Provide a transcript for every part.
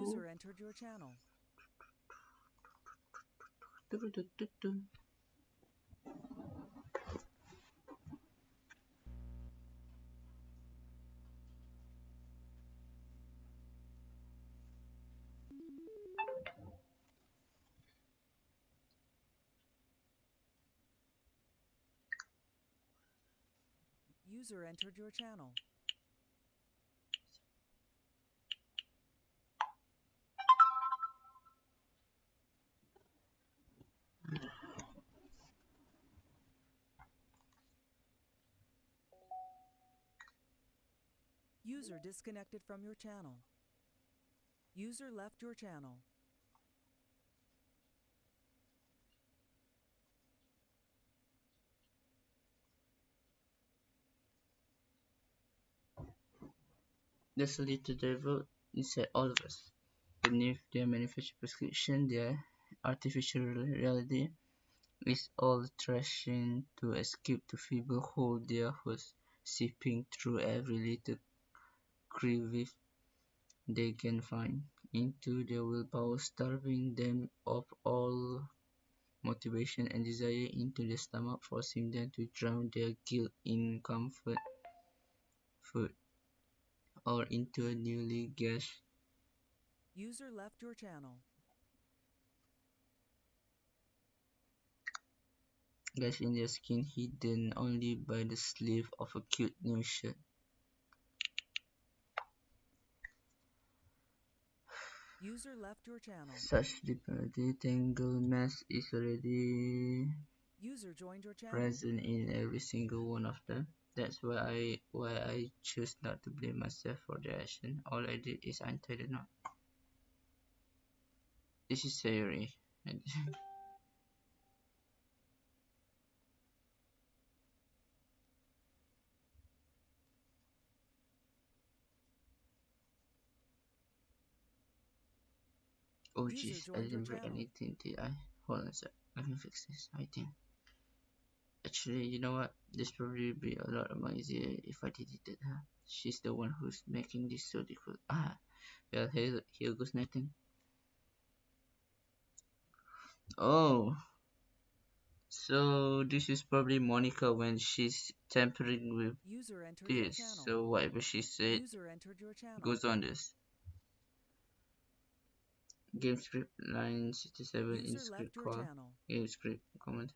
User entered your channel. User entered your channel. User disconnected from your channel. User left your channel. There's a little devil inside all of us. Beneath their manufactured prescription, their artificial reality is all thrashing to escape the feeble hold their host, seeping through every little crevice they can find into their willpower, starving them of all motivation and desire into their stomach, forcing them to drown their guilt in comfort food or into a newly gashed. User left your channel. Gash in their skin hidden only by the sleeve of a cute new shirt. User left your channel. Such depravity tangled mess is already User joined your channel. present in every single one of them. That's why I choose not to blame myself for their action. All I did is untie the knot. This is Sayuri. Oh User jeez, I joined your didn't break channel. anything, did I? Hold on a sec. Let me fix this, I think. Actually, you know what? This probably would be a lot more easier if I deleted her. She's the one who's making this so difficult. Ah, well, here goes nothing. Oh, so this is probably Monica when she's tampering with User entered your this. channel. So whatever she said User entered your channel. goes on this. Game script line 67 in User script left your call. channel. Game script comment.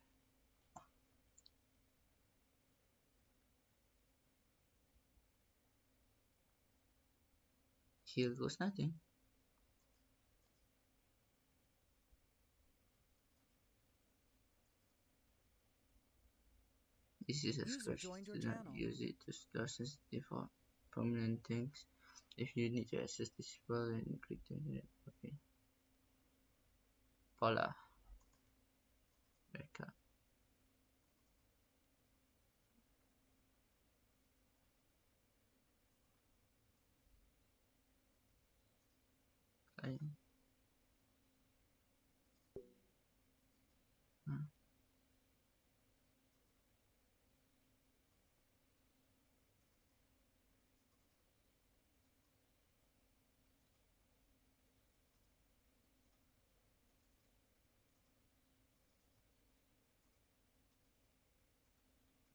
Here goes nothing. This is a User script. joined your Do not channel. use it to access default permanent things. If you need to access this file, then click the internet. Okay. Paula. Backup. Okay. Huh.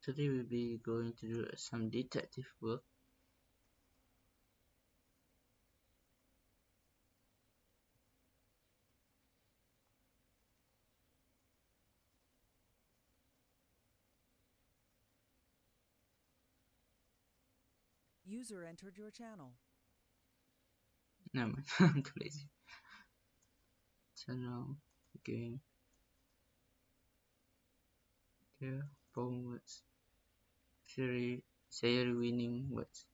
Today we'll be going to do some detective work. User entered your channel. No man, I'm too lazy. Channel, game, here, poem words, Sayuri winning words.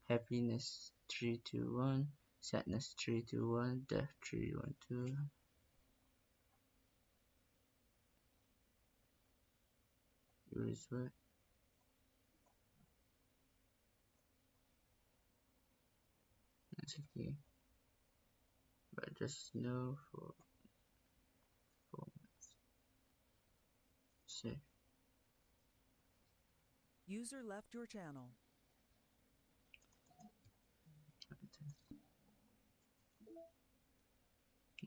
Happiness 321, sadness 321, death 312. Use word. That's okay. But just know for formats. Save. User left your channel.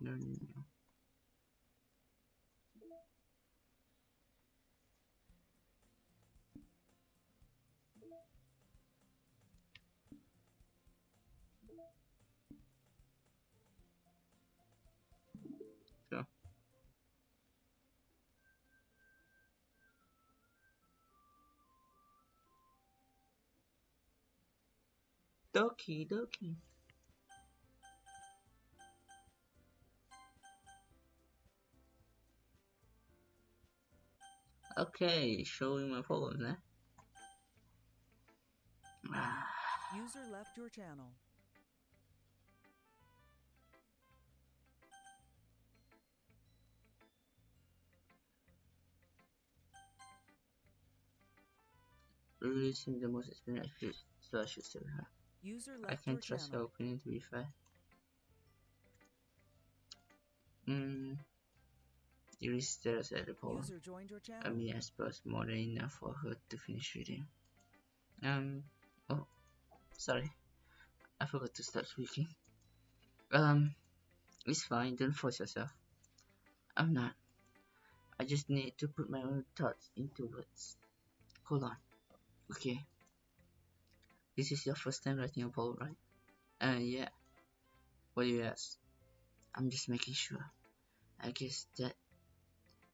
No. So, Doki. Okay, showing my problems, eh? User left your channel. Releasing the most experienced slash server. User I left your can't trust her channel. opinion to be fair. Hmm, Iris stares at the poem. User joined your I channel. mean, I suppose more than enough for her to finish reading. Um, oh, sorry, I forgot to start speaking. It's fine, don't force yourself. I'm not. I just need to put my own thoughts into words. Hold on. Okay, this is your first time writing a poem, right? Yeah. What do you ask? I'm just making sure. I guess that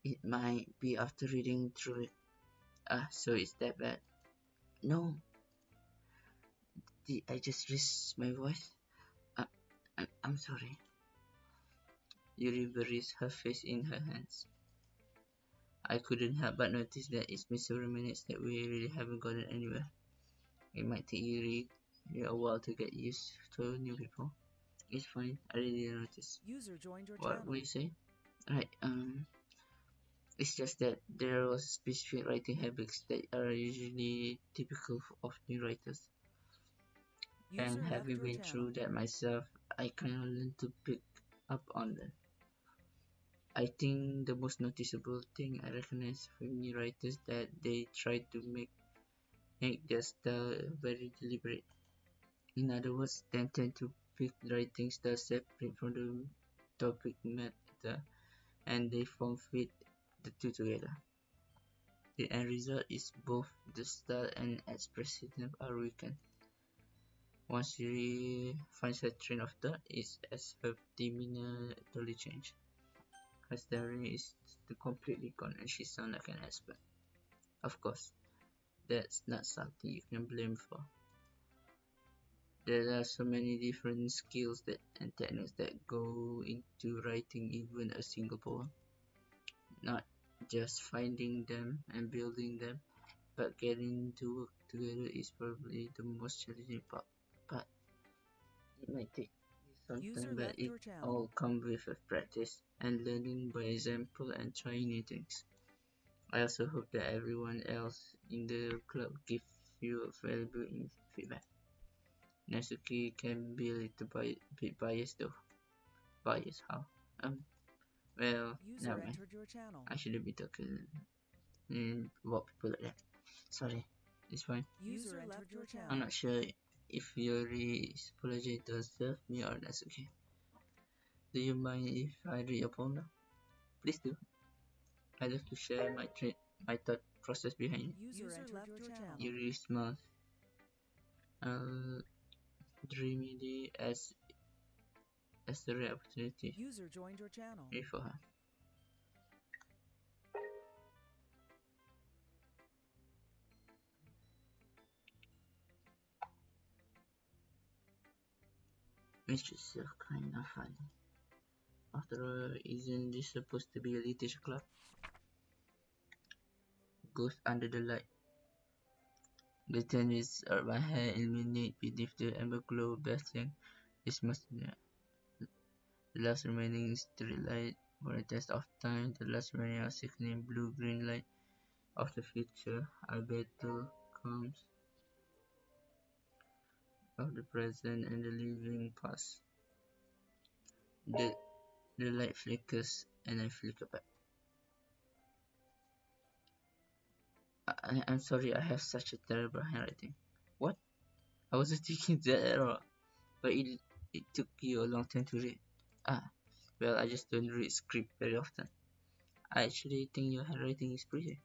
it might be after reading through it. So it's that bad? No. Did I just raise my voice? Uh, I'm sorry. Yuri buries her face in her hands. I couldn't help but notice that it's been several minutes that we really haven't gotten anywhere. It might take Yuri a while to get used to new people. It's fine. I really didn't notice. User joined your What channel. will you say? Right. It's just that there was specific writing habits that are usually typical of new writers. User And left having your been channel. through that myself, I kind of learned to pick up on them. I think the most noticeable thing I recognize from new writers that they try to make their style very deliberate. In other words, they tend to pick writing style separate from the topic matter, and they form fit the two together. The end result is both the style and expressiveness are weakened. Once she finds her train of thought, it's as her demeanor totally changed. Her staring is completely gone and she sounds like an expert. Of course, that's not something you can blame for. There are so many different skills and techniques that go into writing even a single poem. Not just finding them and building them, but getting to work together is probably the most challenging part. But it might take some User time, but left it your channel. all comes with a practice and learning by example and trying new things. I also hope that everyone else in the club gives you valuable feedback. Natsuki can be a little bit biased though. Biased how? Well, User never mind. entered your channel. I shouldn't be talking about people like that. Sorry, it's fine. User left your I'm channel. not sure if Yuri is apologizing to herself, me or Natsuki. Do you mind if I read your poem now? Please do. I'd love to share my thought process behind it. User left your channel. Yuri smiles uh, dreamily as the rare opportunity User joined your channel. wait for her. It's just kind of funny. After all, isn't this supposed to be a literature club? Ghost under the light. The tendrils of my hair illuminate beneath the amber glow basking its muscular. The last remaining street light for a test of time, the last remaining sickening blue-green light of the future, our battle comes of the present and the living past. The, the light flickers and I flicker back. I'm sorry I have such a terrible handwriting. What? I wasn't thinking that at all. But it took you a long time to read. Ah, Well, I just don't read script very often. I actually think your handwriting is pretty.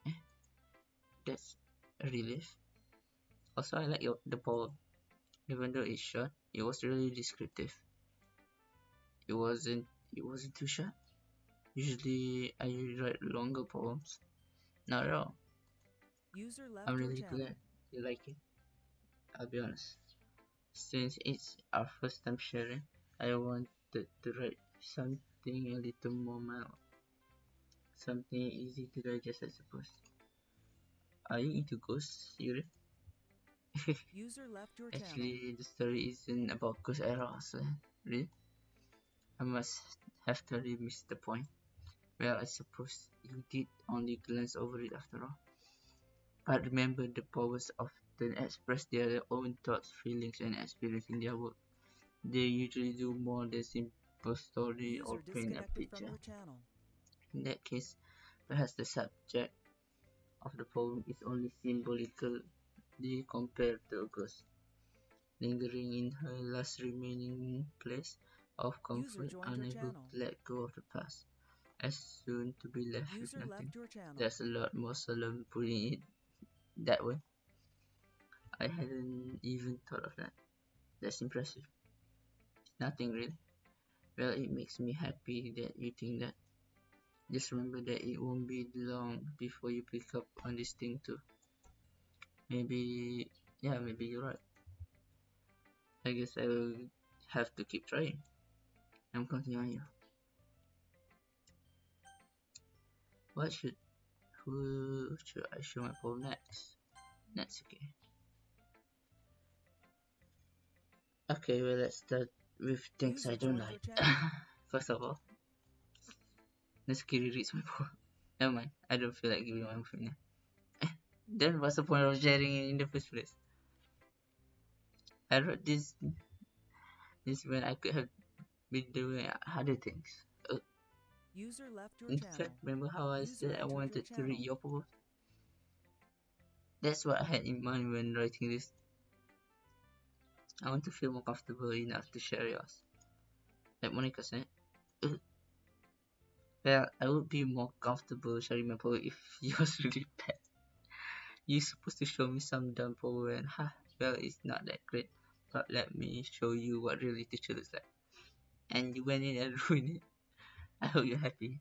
Eh, that's a relief. Also, I like the poem. Even though it's short, it was really descriptive. It wasn't it wasn't too short. Usually I write longer poems. Not at all. User I'm left your really channel. glad you like it. I'll be honest. Since it's our first time sharing, I wanted to write something a little more mild. Something easy to digest, I suppose. Are you into ghosts, Yuri? User left your channel. Actually, the story isn't about ghost eras. Really? I must have totally missed the point. Well, I suppose you did only glance over it after all. But remember, the powers often express their own thoughts, feelings, and experience in their work. They usually do more than simple story or User paint a disconnected from picture. your channel. In that case, perhaps the subject of the poem is only symbolically compared to a ghost, lingering in her last remaining place of User comfort, joined your unable channel. to let go of the past, as soon to be left with User nothing. left your channel. There's a lot more solemn putting it that way. I hadn't even thought of that. That's impressive. Nothing really. Well, it makes me happy that you think that. Just remember that it won't be long before you pick up on this thing too. Maybe, yeah, maybe you're right. I guess I will have to keep trying. I'm counting on you. What should, who should I show my poem next? Next, okay. Okay, well, let's start with things I User don't joined your like. channel. First of all, Natsuki reads my poem. Never mind, I don't feel like giving my opinion. Then what's the point of sharing it in the first place? I wrote this when I could have been doing other things. Uh, User left your in channel. fact, remember how I User said I entered your wanted to read channel. your poem? That's what I had in mind when writing this. I want to feel more comfortable enough to share yours. Like Monica said, "Uh, well, I would be more comfortable sharing my poem if yours really bad. You're supposed to show me some dumb poem and well, it's not that great. But let me show you what real literature looks like. And you went in and ruined it. I hope you're happy.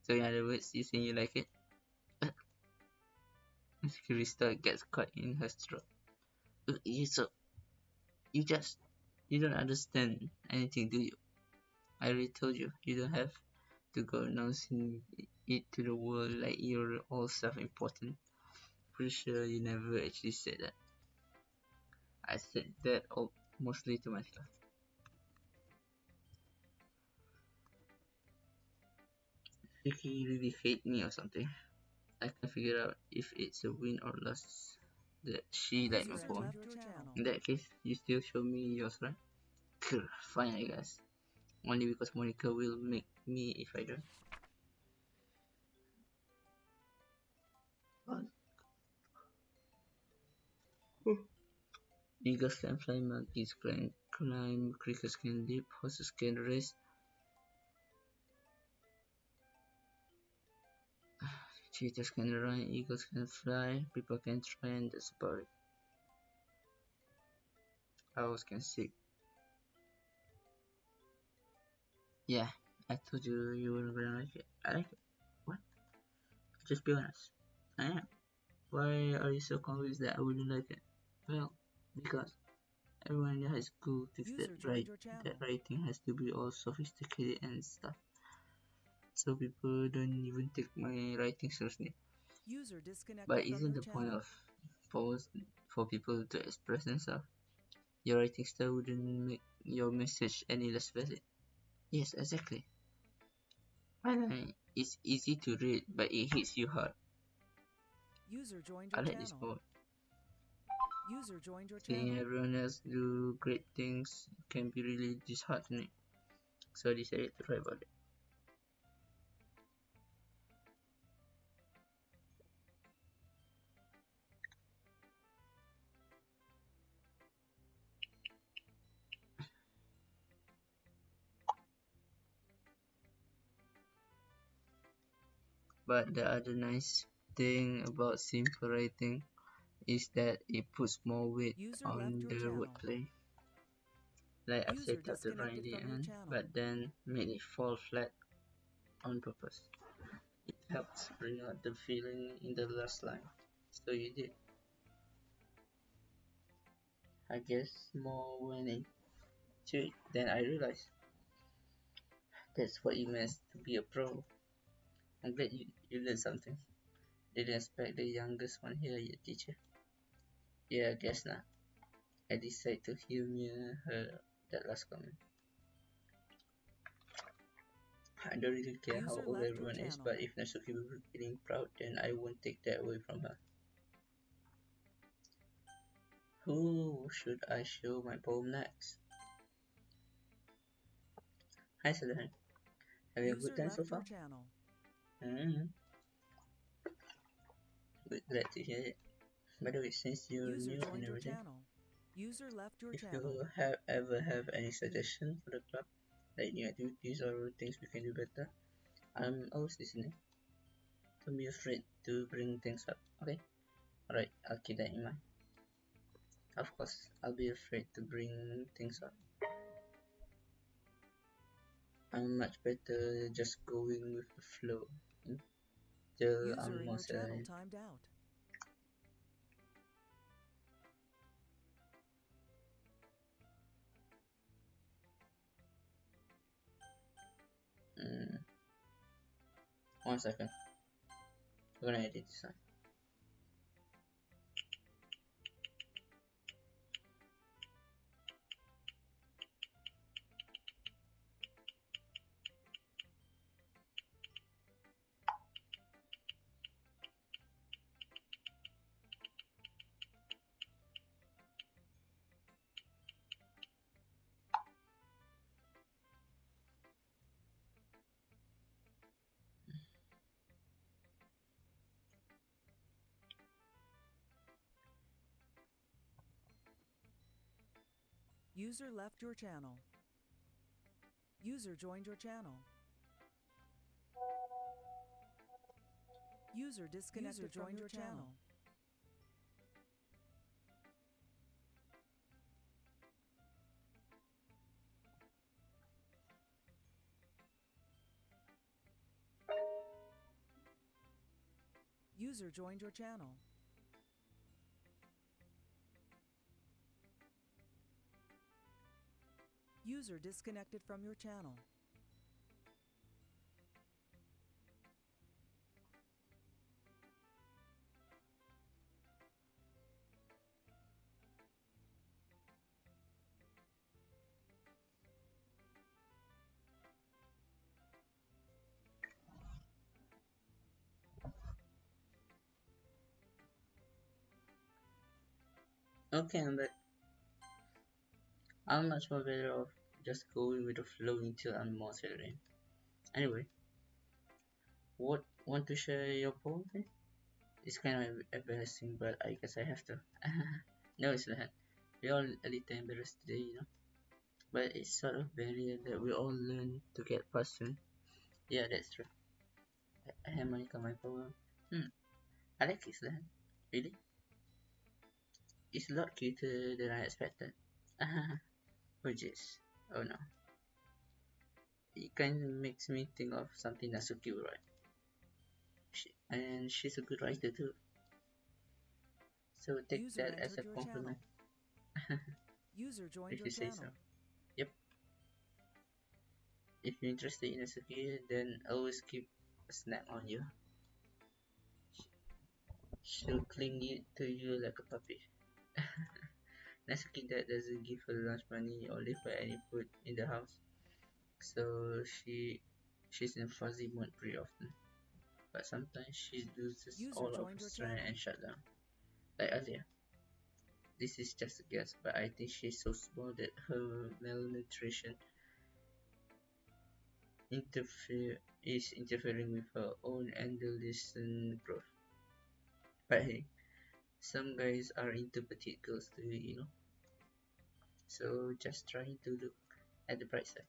So in other words, you saying you like it? Miss Krista gets caught in her throat. You just, you don't understand anything, do you? I already told you, you don't have to go announcing it to the world like you're all self-important. Pretty sure you never actually said that. I said that all mostly to myself. Vicky really hate me or something. I can figure out if it's a win or loss that she liked my User poem. left your channel. In that case, you still show me yours, right? Cool, fine, I guess. Only because Monica will make me if I don't. What? Eagles can fly, monkeys can climb, crickets can leap, horses can race, cheetahs can run, eagles can fly, people can try, and that's about it. Owls can sing. Yeah, I told you you weren't gonna like it. I like it. What? Just be honest. I am. Why are you so convinced that I wouldn't like it? Well, because everyone in high school thinks User joined your channel. that writing has to be all sophisticated and stuff. So people don't even take my writing seriously. User disconnected But from isn't your the point channel. of posts for people to express themselves? Your writing style wouldn't make your message any less valid. Yes, exactly. It's easy to read, but it hits you hard. User joined I your like this channel. poem. User joined your Seeing channel. everyone else do great things can be really disheartening. So I decided to write about it. But the other nice thing about simple writing is that it puts more weight User left on your the channel. wordplay. Like I User set out to write disconnected the from your end, channel. but then made it fall flat on purpose. It helps bring out the feeling in the last line. So you did. I guess more went into it than I realized. That's what it means to be a pro. I'm glad you learned something. Didn't expect the youngest one here yet, teacher. Yeah, I guess not. I decided to humor her that last comment. I don't really care how User old left your everyone is, channel. but if Natsuki were feeling proud, then I won't take that away from her. Who should I show my poem next? Hi, Sadahan. Have you a good User time so left your far? channel. Mm-hmm. Glad to hear it. By the way, since you're User new and joined your everything, channel. User left your if channel. you ever have any suggestion for the club, like new activities or things we can do better, I'm always listening. Don't be afraid to bring things up, okay? Alright, I'll keep that in mind. Of course, I'll be afraid to bring things up. I'm much better just going with the flow until User I'm in more your channel settled. timed out. Mm, 1 second. I'm gonna edit this one. User left your channel. User joined your channel. User disconnected from your channel. User joined your channel. User disconnected from your channel. Okay, but I'm much more better off just going with the flow until I'm more settled in. Anyway, what want to share your poem? It's kind of embarrassing, but I guess I have to. No, it's not. We're all a little embarrassed today, but it's sort of barrier that we all learn to get past soon. Yeah, that's true. Harmonica, my poem. I like it, Slan. Really? It's a lot cuter than I expected. Gorgeous. Oh no. It kind of makes me think of something Natsuki would write. And she's a good writer too. So take User that as entered a your compliment, channel. User joined if your you say so. channel. Yep. If you're interested in Natsuki, then always keep a snap on you. She'll to you like a puppy. Natsuki that doesn't give her lunch money or leave her any food in the house. So she's in fuzzy mood pretty often. But sometimes she loses User all of joined her your strength channel. and shut down. Like earlier. This is just a guess, but I think she's so small that her malnutrition is interfering with her own adolescent growth. But hey, some guys are into petite girls too. So just trying to look at the bright side.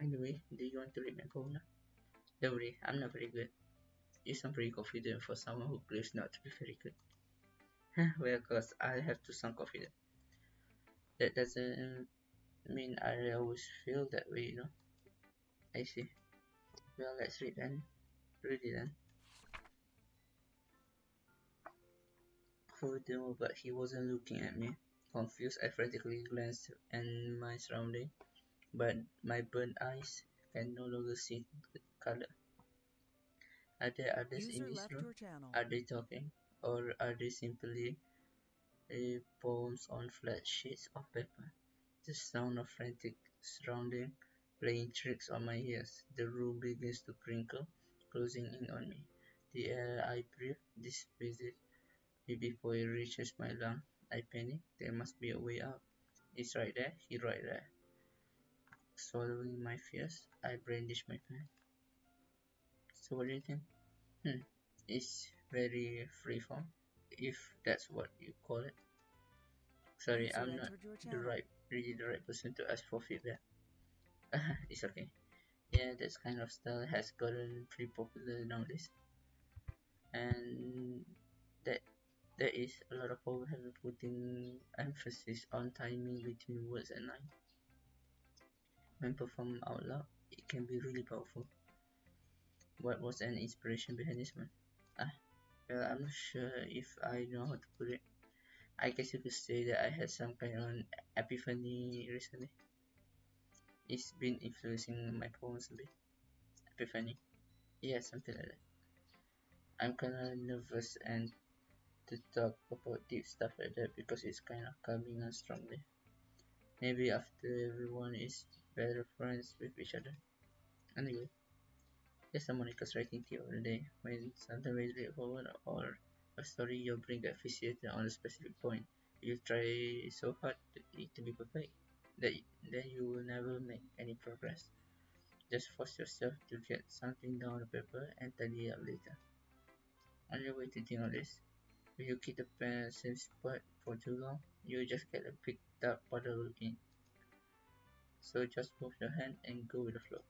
Anyway, do you want to read my poem now? Don't worry, I'm not very good. You sound pretty confident for someone who claims not to be very good. Well, cause I have to sound confident. That doesn't mean I always feel that way, you know. I see. Well, let's read then. Read it then. Who knew? But he wasn't looking at me. Confused, I frantically glanced at my surroundings, but my burnt eyes can no longer see the color. Are there others in User this left room? your channel. Are they talking? Or are they simply poems on flat sheets of paper? The sound of frantic surrounding playing tricks on my ears. The room begins to crinkle, closing in on me. The air I breathe dissipates before it reaches my lung. I panic. There must be a way out. It's right there. He's right there. Swallowing my fears, I brandish my pen. So what do you think? Hmm. It's very freeform, if that's what you call it. Sorry, User I'm not entered your the channel. right, really the right person to ask for feedback. It's okay. Yeah, this kind of style has gotten pretty popular nowadays, and that there is a lot of people have been putting emphasis on timing between words and lines. When performed out loud, it can be really powerful. What was an inspiration behind this one? Ah, well, I'm not sure if I know how to put it. I guess you could say that I had some kind of epiphany recently. It's been influencing my poems a bit. Epiphany. Yeah, something like that. I'm kinda nervous and to talk about deep stuff like that because it's kinda coming on strongly. Maybe after everyone is better friends with each other. Anyway, here's some Monica's writing tip of the day. When something very straightforward or a story you bring get fixated on a specific point, you try so hard it to be perfect that then you will never make any progress. Just force yourself to get something down on paper and tidy it up later. Only way to think of this, if you keep the pen at the same spot for too long, you just get a big dark puddle of ink. So just move your hand and go with the flow.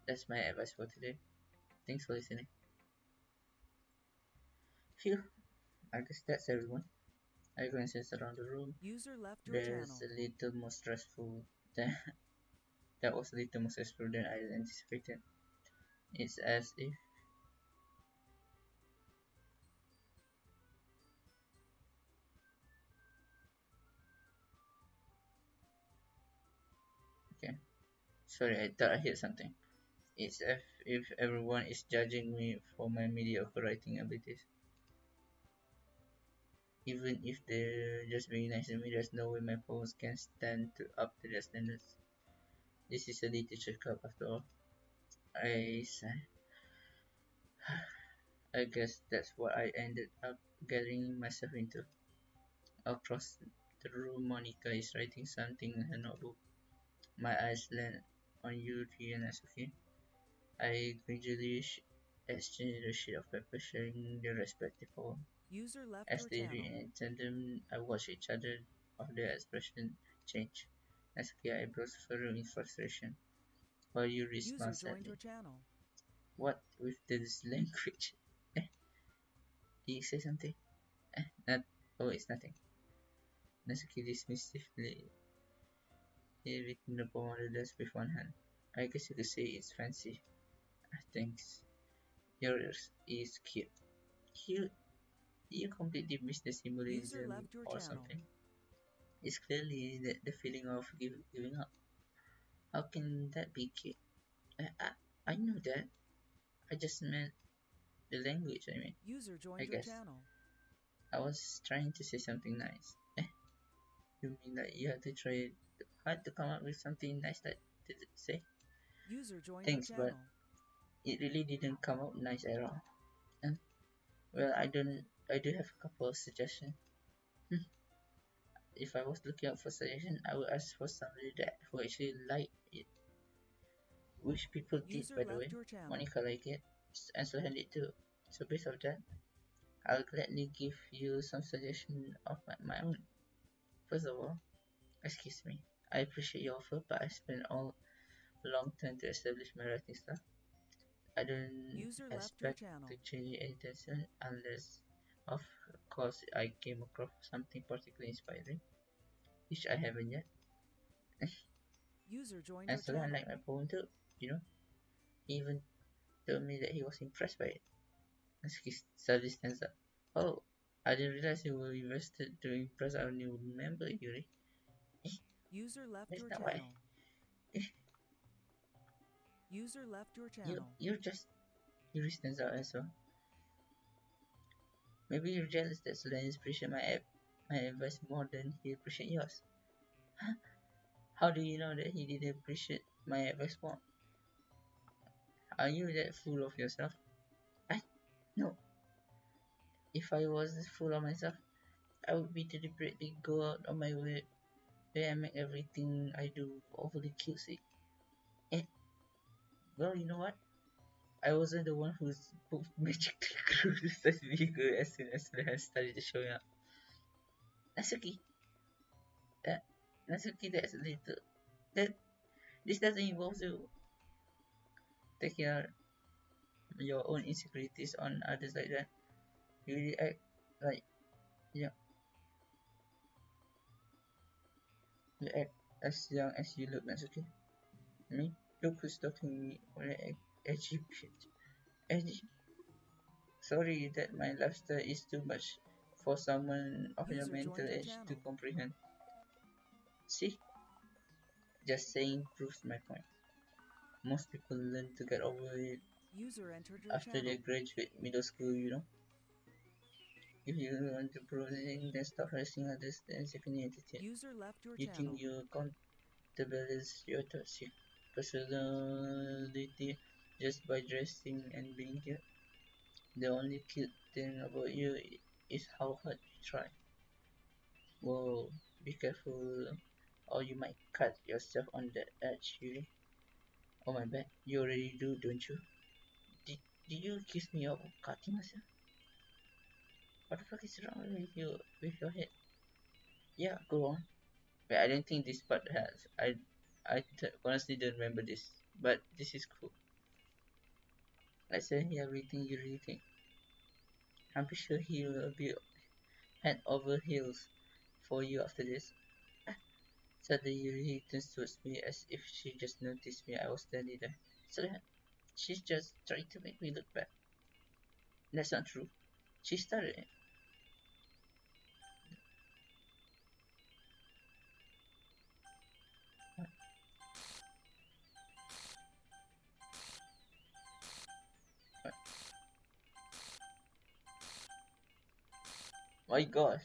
That's my advice for today. Thanks for listening. Phew, I guess that's everyone. I glances around the room. User left your There's channel. a little more stressful than that was a little more stressful than I anticipated. It's as if okay. Sorry, I thought I heard something. It's as if everyone is judging me for my mediocre writing abilities. Even if they're just being nice to me, there's no way my poems can stand up to their standards. This is a literature club after all. I sigh. I guess that's what I ended up getting myself into. Across the room, Monica is writing something in her notebook. My eyes land on Yuri and Asuki. I gradually exchange the sheet of paper, sharing their respective poem. User left As your they read channel. in tandem, I watch each other of their expression change. Asuki eyebrows furrow in frustration, while Yuri User smiles joined your sadly. channel. What with this language? Eh, did you say something? Not. Oh, it's nothing. Nasuki dismissively written the poem on the desk with one hand. I guess you could say it's fancy. Thanks. Yours is cute. Cute? You completely missed the User symbolism left your or channel. something. It's clearly the feeling of giving up. How can that be cute? I know that. I just meant the language, I mean. User I joined your guess. channel. I was trying to say something nice. You mean that you had to try hard to come up with something nice that to say? User joined your Thanks, but channel. it really didn't come out nice at all. And well, I do have a couple of suggestions. Hmm. If I was looking out for suggestion, I would ask for somebody that who actually liked it, which people did, User by the way. left your channel. Monica liked it, and so did too. So based on that, I'll gladly give you some suggestion of my own. First of all, excuse me, I appreciate your offer, but I spent all a long time to establish my writing style. I don't User left your expect to channel. change anything soon unless, of course, I came across something particularly inspiring, which I haven't yet. User joined And your so I channel. like my poem too, you know. He even told me that he was impressed by it. As he suddenly stands up. Oh, I didn't realize you were invested to impress our new member, Yuri. Eh, User left that's your not why. channel. Eh, User left your you, channel. you're just. Yuri stands out as well. Maybe you're jealous that Solange appreciates my advice more than he appreciates yours. Huh? How do you know that he didn't appreciate my advice more? Are you that full of yourself? I no. If I was full of myself, I would be deliberately go out of my way where I make everything I do overly cutesy. Eh, well, you know what? I wasn't the one who's magically grew to such vigor as soon as I started showing up. Natsuki, that Natsuki, that's a little. That this doesn't involve you taking out your own insecurities on others like that. You really act like yeah, you act as young as you look, Natsuki. Me? Look who's talking me on an edgy pitch. Edgy. Sorry that my lifestyle is too much for someone of your User mental joined your age to channel. comprehend. See, just saying proves my point. Most people learn to get over it User entered your after they channel. graduate middle school, you know. If you want to progress, then stop harassing others, then second attitude. User left your You think channel. you counterbalance your toxic personality just by dressing and being cute? The only cute thing about you is how hard you try. Whoa, be careful or you might cut yourself on the edge, really. Oh my bad, you already do, don't you? Did you accuse me of cutting myself? What the fuck is wrong with your head? Yeah, go on. Wait, I don't think this part has. Honestly don't remember this, but this is cool. Let's say everything you really think. I'm pretty sure he will be head over heels for you after this. Suddenly Yuri turns towards me as if she just noticed me. I was standing there. So she's just trying to make me look bad. That's not true. She started it. My gosh.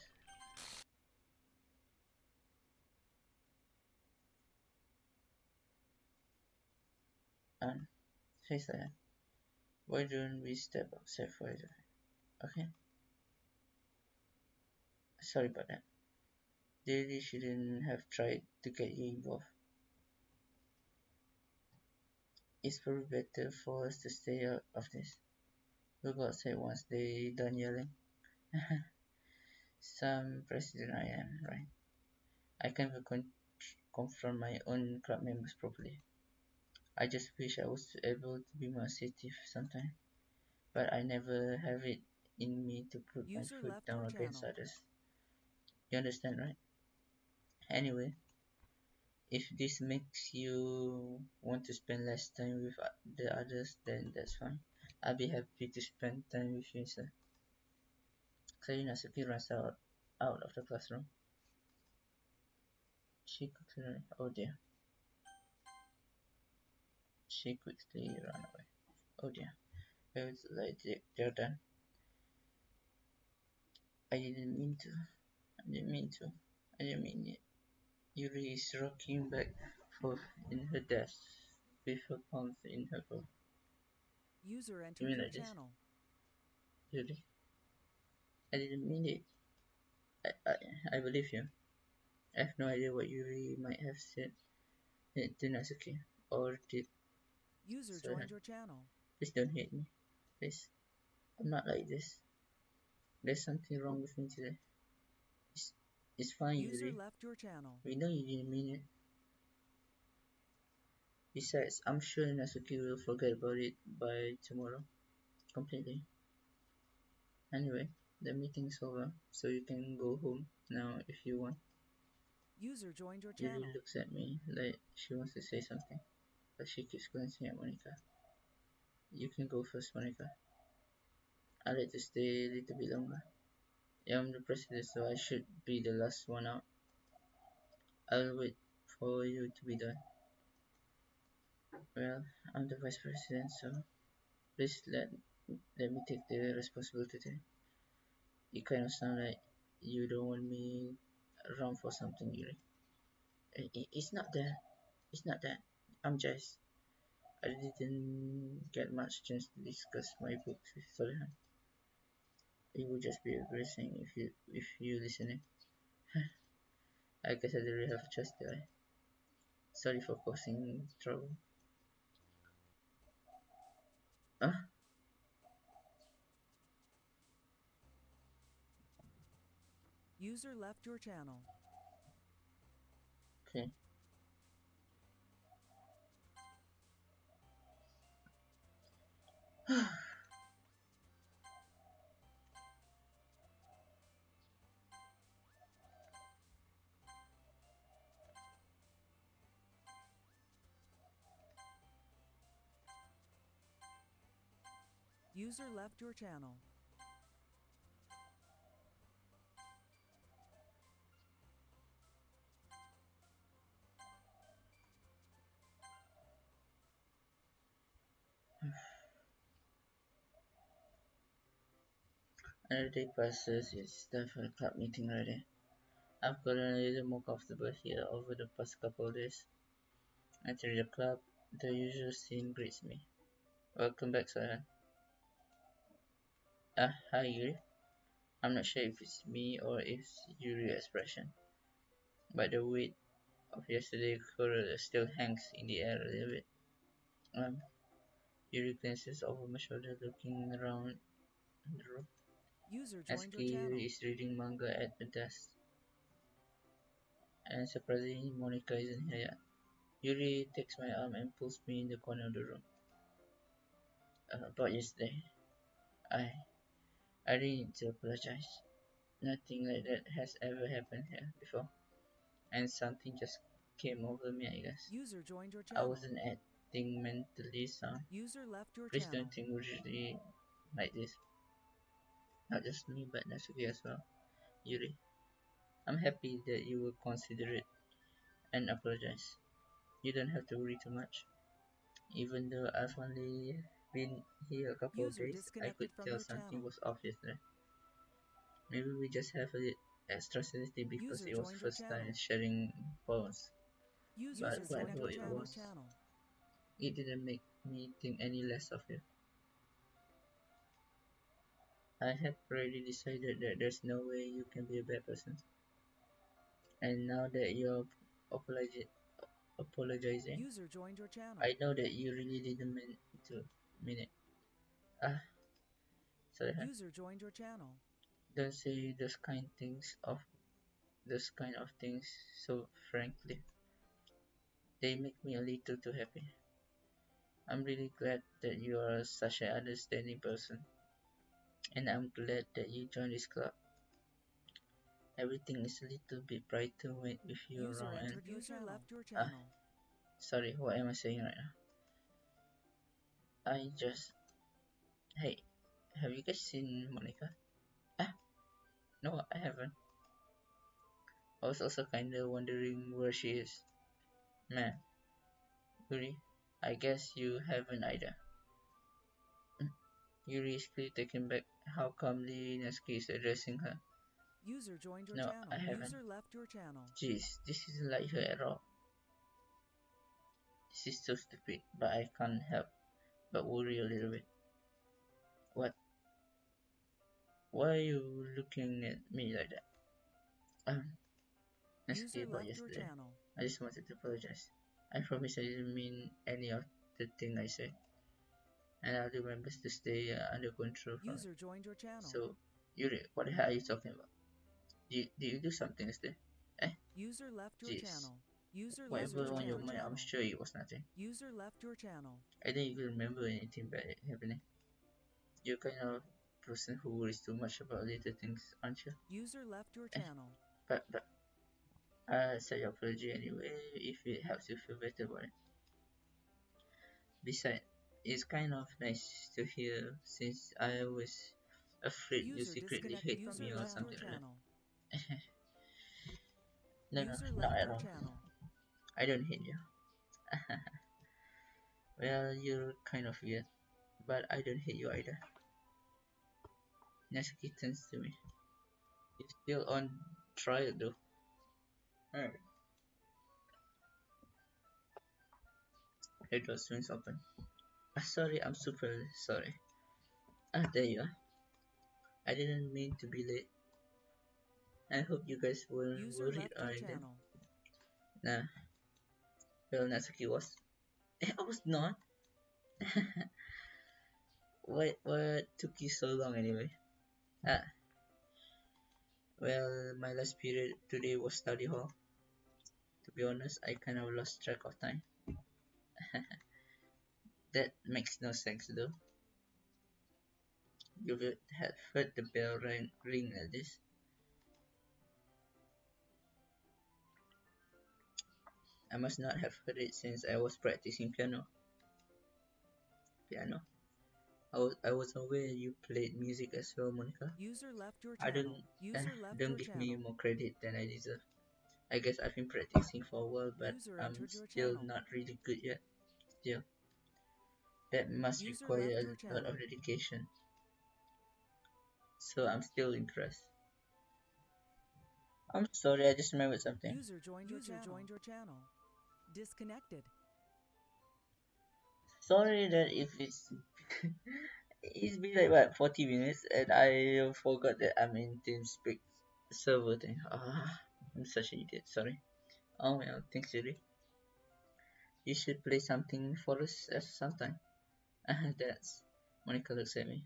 And she said, why don't we step outside for a drive? Okay? Sorry about that. They really shouldn't have tried to get you involved. It's probably better for us to stay out of this. We'll go outside once they done yelling. Some president I am, right? I can't even confront my own club members properly. I just wish I was able to be more assertive sometimes, but I never have it in me to put my User foot left down your against channel. others. You understand, right? Anyway, if this makes you want to spend less time with the others, then that's fine. I'll be happy to spend time with you instead. Suddenly Nasuki runs out of the classroom. She quickly, oh dear, she quickly ran away. Oh dear, it's like they're done. I didn't mean to. I didn't mean to. I didn't mean it. Yuri is rocking back forth in her desk with her palms in her phone. User You entered mean your like this? channel. Yuri? I didn't mean it. I believe you. I have no idea what Yuri might have said to Natsuki or did. User So joined your channel. please don't hate me. Please. I'm not like this. There's something wrong with me today. It's, it's fine, User Yuri. left your channel. We know you didn't mean it. Besides, I'm sure Natsuki will forget about it by tomorrow completely. Anyway, the meeting's over, so you can go home now if you want. User joined your Yuri channel. looks at me like she wants to say something, but she keeps glancing at Monica. You can go first, Monica. I'd like to stay a little bit longer. Yeah, I'm the president, so I should be the last one out. I'll wait for you to be done. Well, I'm the vice president, so please let me take the responsibility. You kind of sound like you don't want me around for something, Yuri. It's not that. It's not that. I'm just. I didn't get much chance to discuss my books with Solhan. It would just be embarrassing if you listening. I guess I don't really have a choice there. Sorry for causing trouble. Ah, User left your channel. okay. User left your channel. Another day passes. It's time for the club meeting already. I've gotten a little more comfortable here over the past couple of days. Entering the club, the usual scene greets me. Welcome back, Sohan. Ah, hi Yuri. I'm not sure if it's me or if it's Yuri's expression, but the weight of yesterday's quarrel still hangs in the air a little bit. Um, Yuri glances over my shoulder, looking around the room. User joined your Natsuki channel. is reading manga at the desk, and surprisingly, Monica isn't here yet. Yuri takes my arm and pulls me in the corner of the room. About yesterday, I I really need to apologize. Nothing like that has ever happened here before, and something just came over me, I guess. User joined your I channel. wasn't acting mentally sound. User left your Please don't channel. think usually like this. Not just me, but Natsuki as well. Yuri, I'm happy that you will consider it and apologize. You don't have to worry too much. Even though I've only been here a couple of User days, I could disconnected from tell your something channel. was off yesterday. Maybe we just have a little extra sensitive because User it was joined your first time channel. sharing poems. User But whatever disconnected it from your was, channel. it didn't make me think any less of you. I had already decided that there's no way you can be a bad person. And now that you're apologizing, User joined your channel. I know that you really didn't mean it. Ah, sorry, hun. User joined your channel. Don't say those kind of things so frankly. They make me a little too happy. I'm really glad that you are such an understanding person, and I'm glad that you joined this club. Everything is a little bit brighter with you User around. And entered your User channel. Left your ah, channel. sorry, what am I saying right now? Hey, have you guys seen Monica? Ah, no, I haven't. I was also kinda wondering where she is. Man, Yuri, I guess you haven't either. Mm, Yuri is clearly taken back how calmly Natsuki is addressing her. User joined your No, channel. I haven't. User left your channel. Jeez, this isn't like her at all. This is so stupid, but I can't help but worry a little bit. What? Why are you looking at me like that? Natsuki, User about left your yesterday. channel. I just wanted to apologize. I promise I didn't mean any of the thing I said, and I'll do my best to stay under control from it. User joined your channel. So, Yuri, what the hell are you talking about? Did you do something yesterday? Eh? User left your Jeez. channel. User left Whatever your on your mind, I'm channel. sure it was nothing. User left your channel. I don't even remember anything bad happening. You're kind of person who worries too much about little things, aren't you? User left your Eh, channel. but I accept your apology anyway if it helps you feel better about it. Besides, it's kind of nice to hear since I was afraid you User secretly disconnected hate from me your or channel. something like Channel. that. No, no, User not left at your all. channel. I don't hate you. Well, you're kind of weird, but I don't hate you either. Natsuki turns to me. You're still on trial though. Alright. The door swings open. Sorry, I'm super sorry. There you are. I didn't mean to be late. I hope you guys weren't User worried left or your anything. channel. Nah, well, Natsuki was. I was not. What took you so long anyway? Ah, well, my last period today was study hall. To be honest, I kind of lost track of time. That makes no sense though. You would have heard the bell ring at this. I must not have heard it since I was practicing piano. Piano. I was aware you played music as well, Monica. User left your I don't channel. User left don't your give me channel. more credit than I deserve. I guess I've been practicing for a while, but User I'm entered your still channel. not really good yet. Still, that must User require left your a lot channel. of dedication. So I'm still impressed. I'm sorry, I just remembered something. User joined your channel. Disconnected. Sorry that if it's been like what 40 minutes and I forgot that I'm in TeamSpeak server thing. I'm such an idiot. Sorry. Oh well, thanks, Julie. You should play something for us at some time. That's Monica looks at me.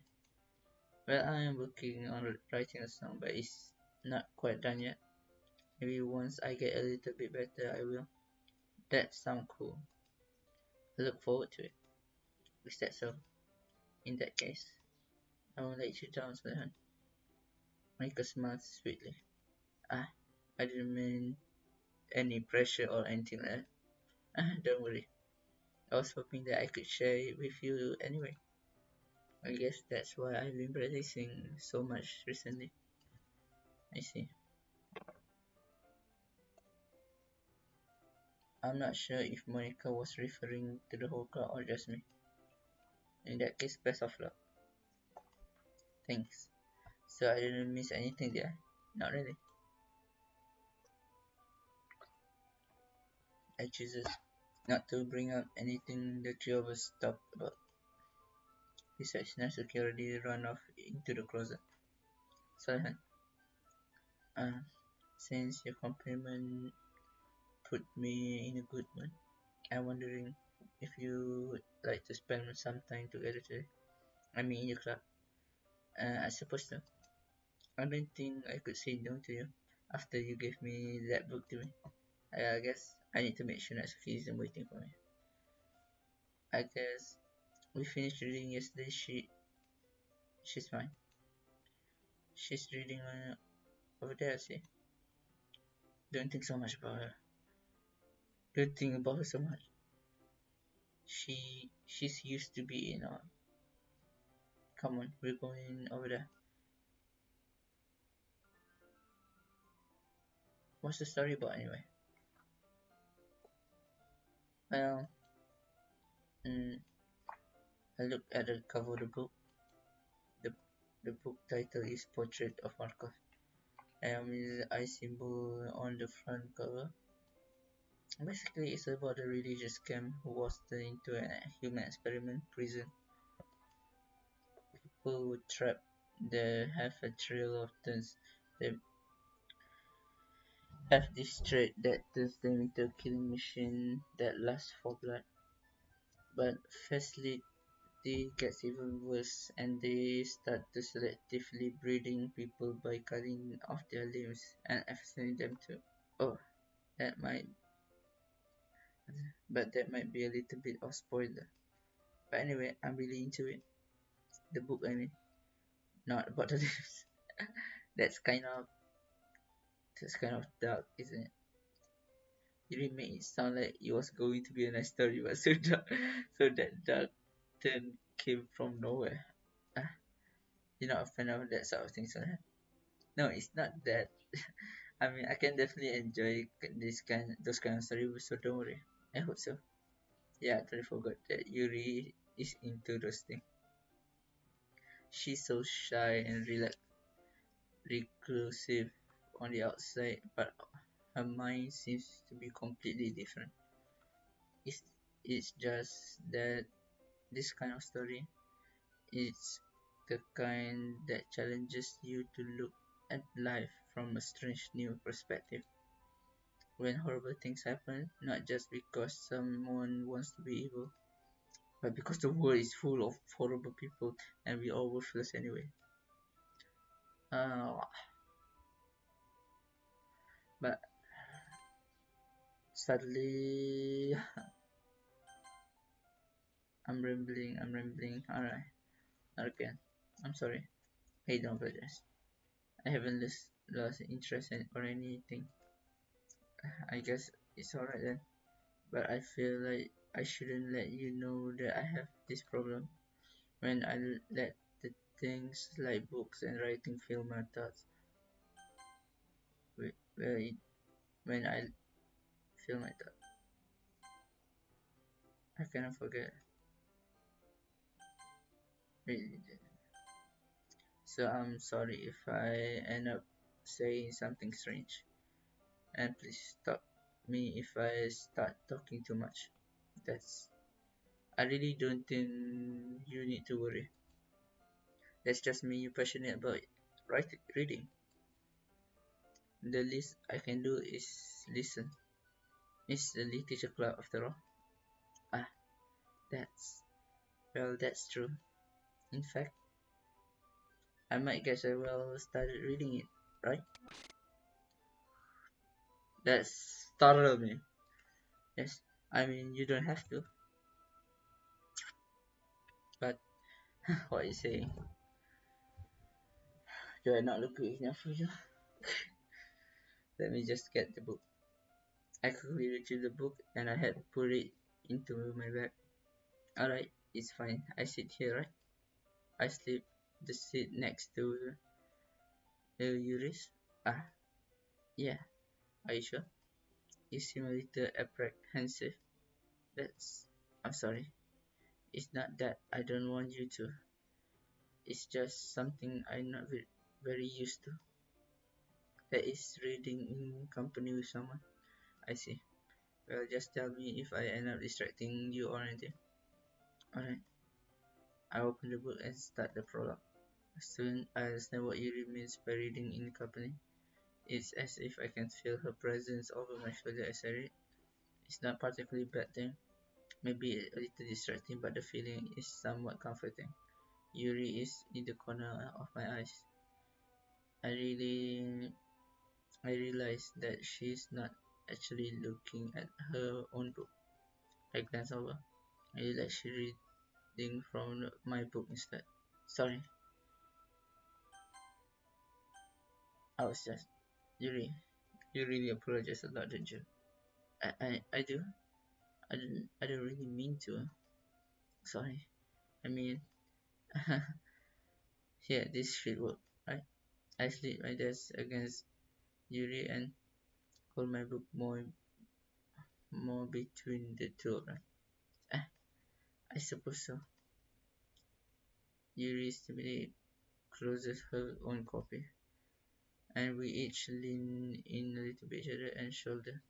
Well, I am working on writing a song, but it's not quite done yet. Maybe once I get a little bit better, I will. That sounds cool. I look forward to it. Is that so? In that case, I will let you down, Sweetheart. Monica smiles sweetly. Ah, I didn't mean any pressure or anything like that. Don't worry. I was hoping that I could share it with you anyway. I guess that's why I've been practicing so much recently. I see. I'm not sure if Monica was referring to the whole crowd or just me. In that case, best of luck. Thanks. So I didn't miss anything there? Not really. I chooses not to bring up anything the three of us talked about. Besides, Natsuki already run off into the closet. Silent. Uh, since your compliment put me in a good mood, I'm wondering if you would like to spend some time together today. I mean, in your club. I suppose so. I don't think I could say no to you after you gave me that book to me. I guess I need to make sure Natsuki isn't waiting for me. I guess we finished reading yesterday. She's fine. She's reading over there. See, don't think so much about her. Don't think about her so much. She's used to be in. Come on, we're going over there. What's the story about anyway? Well, mm, I looked at the cover of the book. The the book title is Portrait of Markov. And with the eye symbol on the front cover. Basically, it's about a religious scam who was turned into a human experiment prison. People were trapped there have a trail of turns. They have this trait that turns them into a killing machine that lasts for blood. But facility gets even worse and they start to selectively breeding people by cutting off their limbs and assassinating them too. Oh, that might but that might be a little bit of spoiler. But anyway, I'm really into it. The book, I mean, not about the leaves. That's kind of that's kind of dark, isn't it? You really made it sound like it was going to be a nice story, but so dark, so that dark turn came from nowhere. Ah, you're not a fan of that sort of thing, so no, it's not that. I mean, I can definitely enjoy those kind of stories, so don't worry. I hope so. Yeah, I totally forgot that Yuri is into those things. She's so shy and reclusive on the outside, but her mind seems to be completely different. It's, it's just that this kind of story is the kind that challenges you to look at life from a strange new perspective. When horrible things happen, not just because someone wants to be evil, but because the world is full of horrible people and we all worthless anyway. Uh, but sadly, I'm rambling. Alright, not again. I'm sorry. Hey, don't apologize. I haven't lost interest in or anything. I guess it's alright then. But I feel like I shouldn't let you know that I have this problem. When I let the things like books and writing fill my thoughts, well, when I fill my thoughts, I cannot forget. Really. So I'm sorry if I end up saying something strange. And please stop me if I start talking too much. That's I really don't think you need to worry. That's just me passionate about reading. The least I can do is listen. It's the literature club after all. Ah, that's that's true. In fact, I might guess I will start reading it, right? That startled me. Yes, I mean you don't have to, but what you saying? Do I not look good enough for you? Let me just get the book. I quickly retrieved the book and I had put it into my bag. Alright, it's fine. I sit here, right? I sleep the seat next to Eurus. Ah, yeah. Are you sure? You seem a little apprehensive. That's. I'm sorry. It's not that I don't want you to. It's just something I'm not very used to. That is reading in company with someone. I see. Well, just tell me if I end up distracting you or anything. Alright. I open the book and start the prologue. Soon I understand what Yuri means by reading in company. It's as if I can feel her presence over my shoulder as I read. It's not particularly bad thing, maybe a little distracting, but the feeling is somewhat comforting. Yuri is in the corner of my eyes. I really I realize that she's not actually looking at her own book. I glance over. I realize she's reading from my book instead. Sorry, I was just Yuri. You really apologize a lot, didn't you? I do. I don't really mean to. Sorry. I mean, yeah, this should work, right? I slid my desk against Yuri and hold my book more between the two of them. Ah, I suppose so. Yuri stimulated closes her own copy, and we each lean in a little bit each other and shoulder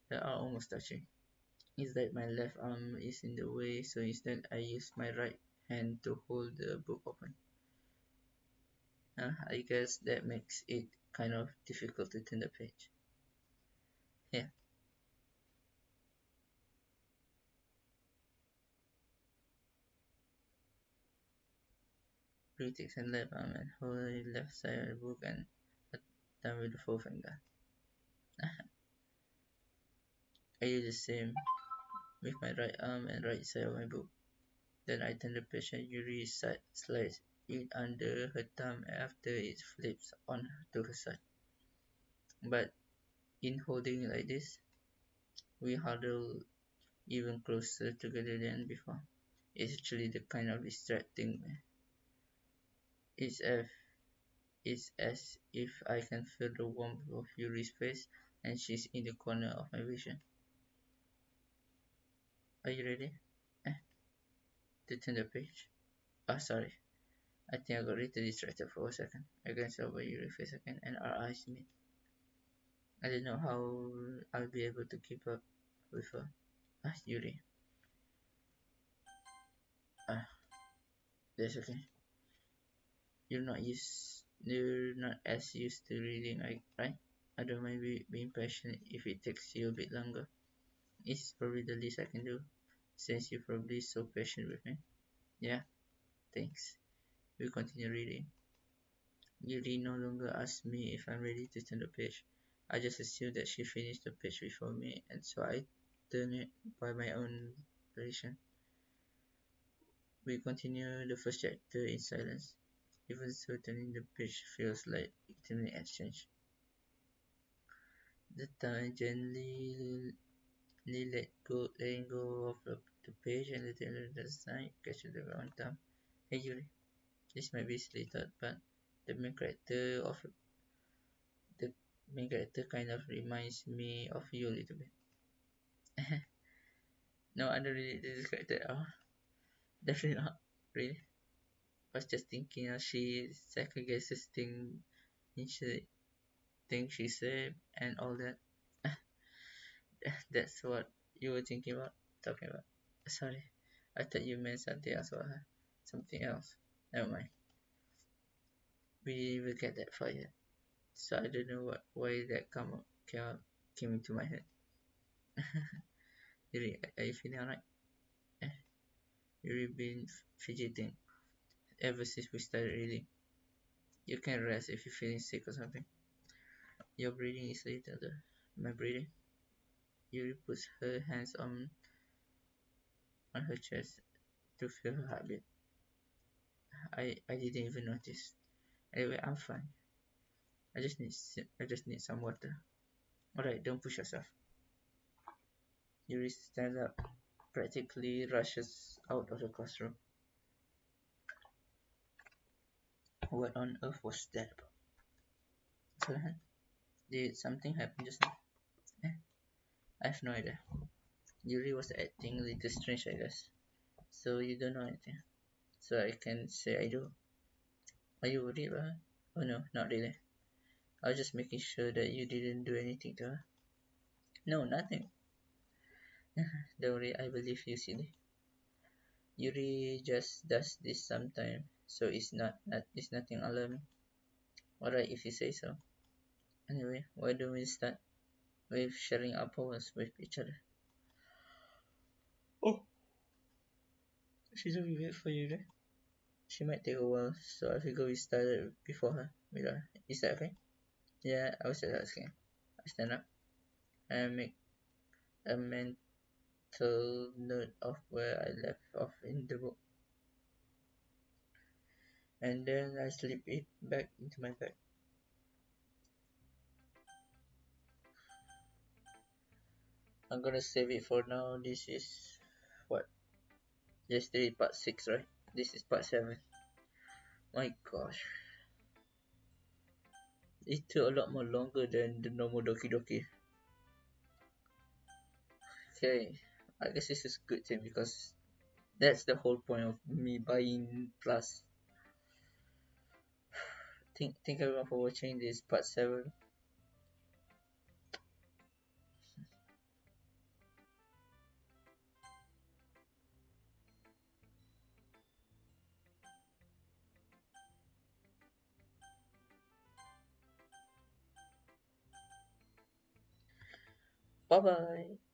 that are almost touching. It's that my left arm is in the way, so instead I use my right hand to hold the book open. I guess that makes it kind of difficult to turn the page. Yeah, critics and left arm and hold the left side of the book and done with the forefinger. I do the same. with my right arm and right side of my book. Then I turn the page and Yuri slides it under her thumb after it flips on to her side. But in holding it like this, we huddle even closer together than before. It's actually the kind of distracting. It's as, it's as if I can feel the warmth of Yuri's face and she's in the corner of my vision. Are you ready? Eh, to turn the page? Ah, sorry. I think I got a little distracted for a second. I glanced over Yuri's face again and our eyes meet. I don't know how I'll be able to keep up with her. Ah, Yuri. Ah, that's okay. You're not as used to reading, right? I don't mind being patient if it takes you a bit longer. It's probably the least I can do, since you're probably so patient with me. Yeah, thanks. We continue reading. Yuri no longer asks me if I'm ready to turn the page. I just assume that she finished the page before me, and so I turn it by my own volition. We continue the first chapter in silence, even so turning the page feels like eternal exchange. The time gently letting go of the page and letting the sign catch the ground thumb. Hey Yuri, this might be silly thought, but the main character of the main character kind of reminds me of you a little bit. No, I don't really this character at all. Definitely not. Really. I was just thinking she second guesses things she said and all that. That's what you were thinking about, talking about. Sorry, I thought you meant something else about her. Something else. Never mind. We will get that far yet. So I don't know why that came into my head. Really, are you feeling alright? Eh, you've been fidgeting ever since we started reading. You can rest if you're feeling sick or something. Your breathing is a little. My breathing. Yuri puts her hands on her chest to feel her heartbeat. I didn't even notice. Anyway, I'm fine. I just need some water. Alright, don't push yourself. Yuri stands up, practically rushes out of the classroom. What on earth was that about? Callahan, did something happen just now? Eh, I have no idea. Yuri was acting a little strange, I guess. So you don't know anything. So I can say I do. Are you worried about her? Oh no, not really. I was just making sure that you didn't do anything to her. No, nothing. Don't worry, I believe you, silly. Yuri just does this sometimes, so it's nothing alarming. Alright, if you say so. Anyway, why don't we start with sharing our powers with each other? Oh, she's a wait for you there. She might take a while, so I figure we started before her. Is that okay? Yeah, I was just asking. I stand up and make a mental note of where I left off in the book, and then I slip it back into my bag. I'm gonna save it for now. This is what? Yesterday part 6, right? This is part 7. My gosh. It took a lot more longer than the normal Doki Doki. Okay, I guess this is a good thing because that's the whole point of me buying Plus. Thank everyone for watching this part 7. Bye bye.